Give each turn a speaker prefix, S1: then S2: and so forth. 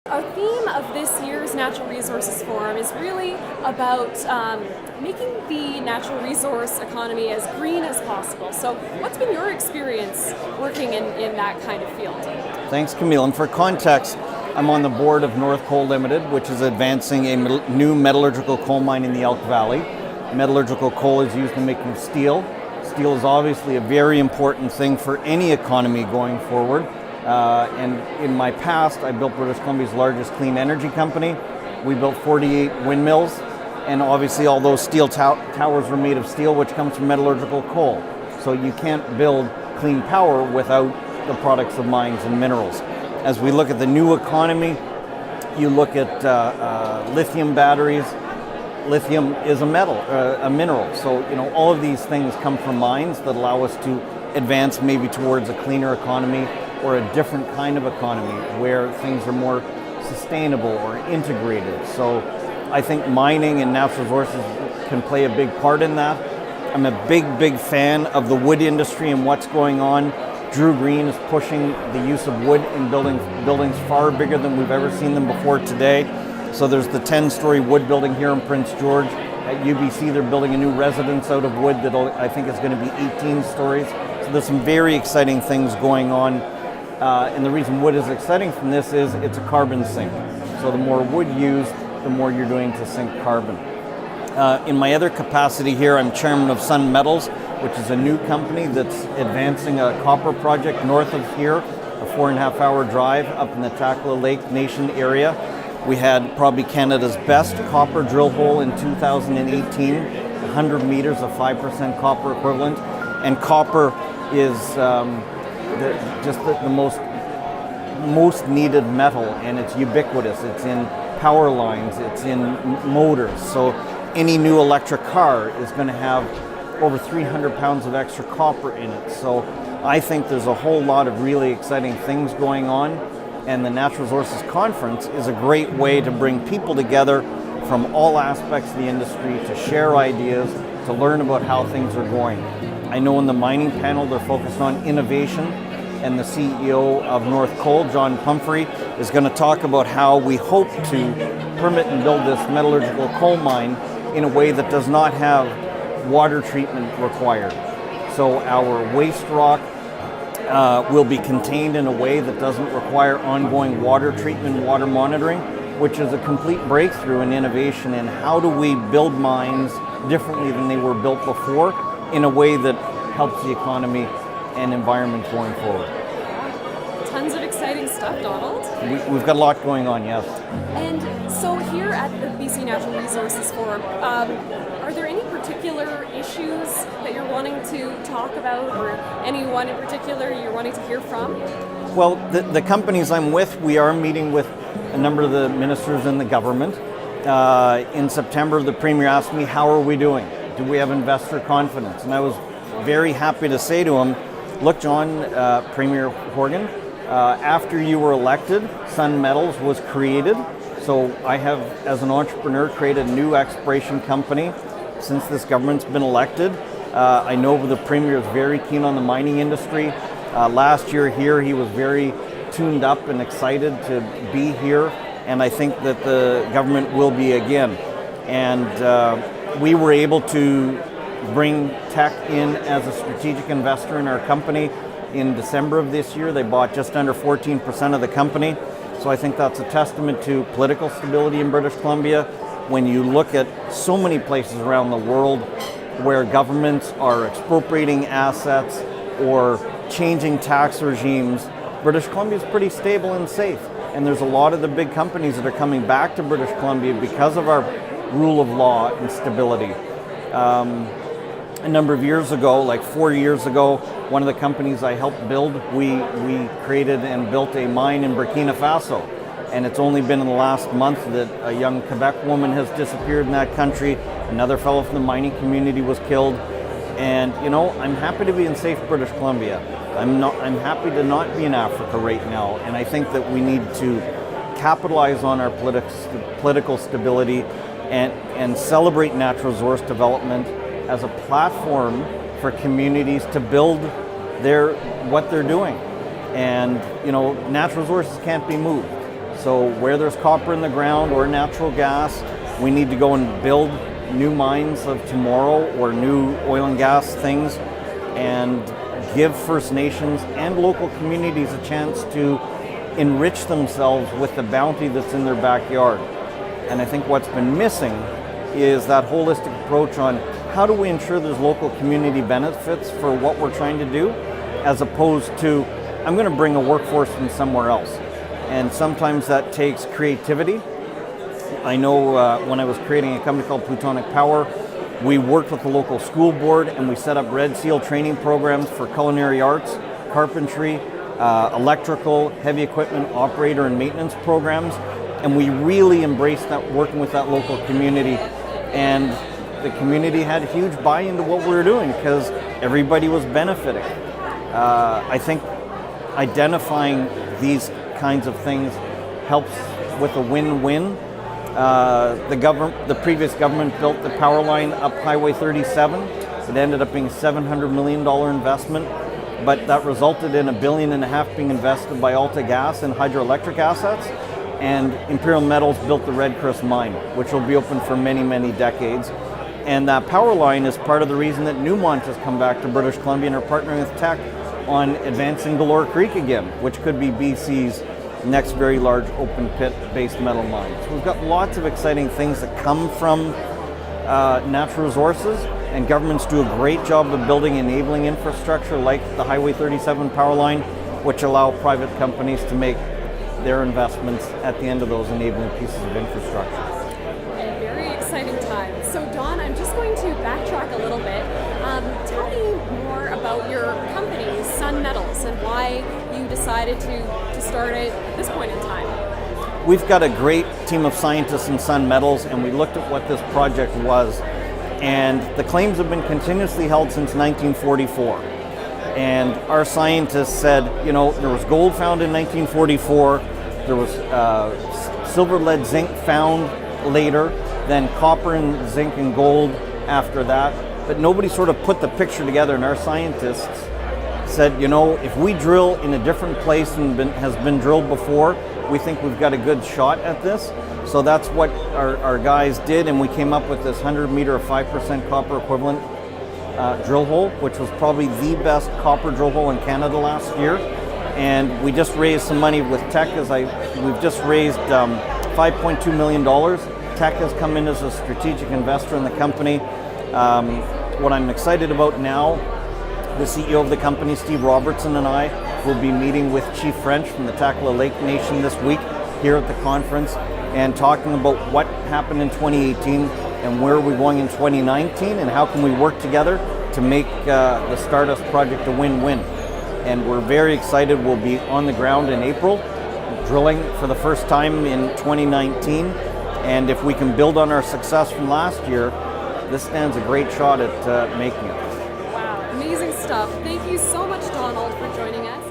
S1: Our theme of this year's Natural Resources Forum is really about making the natural resource economy as green as possible. So what's been your experience working in that kind of field?
S2: Thanks, Camille. And for context, I'm on the board of North Coal Limited, which is advancing a new metallurgical coal mine in the Elk Valley. Metallurgical coal is used in making steel. Steel is obviously a very important thing for any economy going forward. And in my past, I built British Columbia's largest clean energy company. We built 48 windmills, and obviously all those steel towers were made of steel, which comes from metallurgical coal. So you can't build clean power without the products of mines and minerals. As we look at the new economy, you look at lithium batteries. Lithium is a mineral. So all of these things come from mines that allow us to advance maybe towards a cleaner economy or a different kind of economy where things are more sustainable or integrated. So I think mining and natural resources can play a big part in that. I'm a big fan of the wood industry and what's going on. Drew Green is pushing the use of wood in buildings far bigger than we've ever seen them before today. So there's the 10-story wood building here in Prince George. At UBC, they're building a new residence out of wood that I think is going to be 18 stories. So there's some very exciting things going on. And the reason wood is exciting from this is it's a carbon sink. So the more wood used, the more you're doing to sink carbon. In my other capacity here, I'm chairman of Sun Metals, which is a new company that's advancing a copper project north of here, a 4.5-hour drive up in the Takala Lake Nation area. We had probably Canada's best copper drill hole in 2018, 100 meters of 5% copper equivalent. And copper is the most needed metal, and it's ubiquitous. It's in power lines, it's in motors. So any new electric car is going to have over 300 pounds of extra copper in it. So I think there's a whole lot of really exciting things going on, and the Natural Resources Conference is a great way to bring people together from all aspects of the industry to share ideas, to learn about how things are going. I know in the mining panel they're focused on innovation, and the CEO of North Coal, John Pumphrey, is going to talk about how we hope to permit and build this metallurgical coal mine in a way that does not have water treatment required. So our waste rock will be contained in a way that doesn't require ongoing water treatment, water monitoring, which is a complete breakthrough in innovation in how do we build mines differently than they were built before in a way that helps the economy and environment going forward.
S1: Tons of exciting stuff, Donald.
S2: We've got a lot going on, yes.
S1: And so here at the BC Natural Resources Forum, are there any particular issues that you're wanting to talk about, or anyone in particular you're wanting to hear from?
S2: Well, the companies I'm with, we are meeting with a number of the ministers in the government. In September, the Premier asked me, how are we doing? Do we have investor confidence? And I was very happy to say to him, look, John, Premier Horgan, after you were elected, Sun Metals was created. So I have, as an entrepreneur, created a new exploration company since this government's been elected. I know the Premier is very keen on the mining industry. Last year here, he was very tuned up and excited to be here, and I think that the government will be again. And we were able to bring Teck in as a strategic investor in our company in December of this year. They bought just under 14% of the company. So I think that's a testament to political stability in British Columbia. When you look at so many places around the world where governments are expropriating assets or changing tax regimes, British Columbia is pretty stable and safe. And there's a lot of the big companies that are coming back to British Columbia because of our rule of law and stability. A number of years ago, like 4 years ago, one of the companies I helped build, we created and built a mine in Burkina Faso. And it's only been in the last month that a young Quebec woman has disappeared in that country. Another fellow from the mining community was killed. And I'm happy to be in safe British Columbia. I'm happy to not be in Africa right now. And I think that we need to capitalize on our political stability and celebrate natural resource development as a platform for communities to build what they're doing. And natural resources can't be moved. So where there's copper in the ground or natural gas, we need to go and build new mines of tomorrow or new oil and gas things and give First Nations and local communities a chance to enrich themselves with the bounty that's in their backyard. And I think what's been missing is that holistic approach on how do we ensure there's local community benefits for what we're trying to do, as opposed to, I'm going to bring a workforce from somewhere else. And sometimes that takes creativity. I know when I was creating a company called Plutonic Power, we worked with the local school board and we set up Red Seal training programs for culinary arts, carpentry, electrical, heavy equipment operator and maintenance programs. And we really embraced that, working with that local community. And the community had huge buy-in to what we were doing because everybody was benefiting. I think identifying these kinds of things helps with a win-win. The previous government built the power line up Highway 37. It ended up being a $700 million investment, but that resulted in $1.5 billion being invested by Alta Gas and hydroelectric assets. And Imperial Metals built the Red Chris mine, which will be open for many, many decades. And that power line is part of the reason that Newmont has come back to British Columbia and are partnering with Teck on advancing Galore Creek again, which could be BC's next very large open pit based metal mine. So we've got lots of exciting things that come from natural resources, and governments do a great job of building enabling infrastructure like the Highway 37 power line, which allow private companies to make their investments at the end of those enabling pieces of infrastructure.
S1: A very exciting time. So Don, I'm just going to backtrack a little bit. Tell me more about your company, Sun Metals, and why you decided to start it at this point in time.
S2: We've got a great team of scientists in Sun Metals, and we looked at what this project was, and the claims have been continuously held since 1944. And our scientists said, you know, there was gold found in 1944, there was silver, lead, zinc found later, then copper and zinc and gold after that, but nobody sort of put the picture together, and our scientists said, you know, if we drill in a different place than has been drilled before, we think we've got a good shot at this. So that's what our guys did, and we came up with this 100-meter 5% copper equivalent drill hole, which was probably the best copper drill hole in Canada last year. And we just raised some money with Teck. We've just raised $5.2 million. Teck has come in as a strategic investor in the company. What I'm excited about now, the CEO of the company, Steve Robertson, and I will be meeting with Chief French from the Takala Lake Nation this week here at the conference and talking about what happened in 2018 and where are we going in 2019 and how can we work together to make the Stardust project a win-win. And we're very excited. We'll be on the ground in April, drilling for the first time in 2019. And if we can build on our success from last year, this stands a great shot at making it.
S1: Wow, amazing stuff. Thank you so much, Donald, for joining us.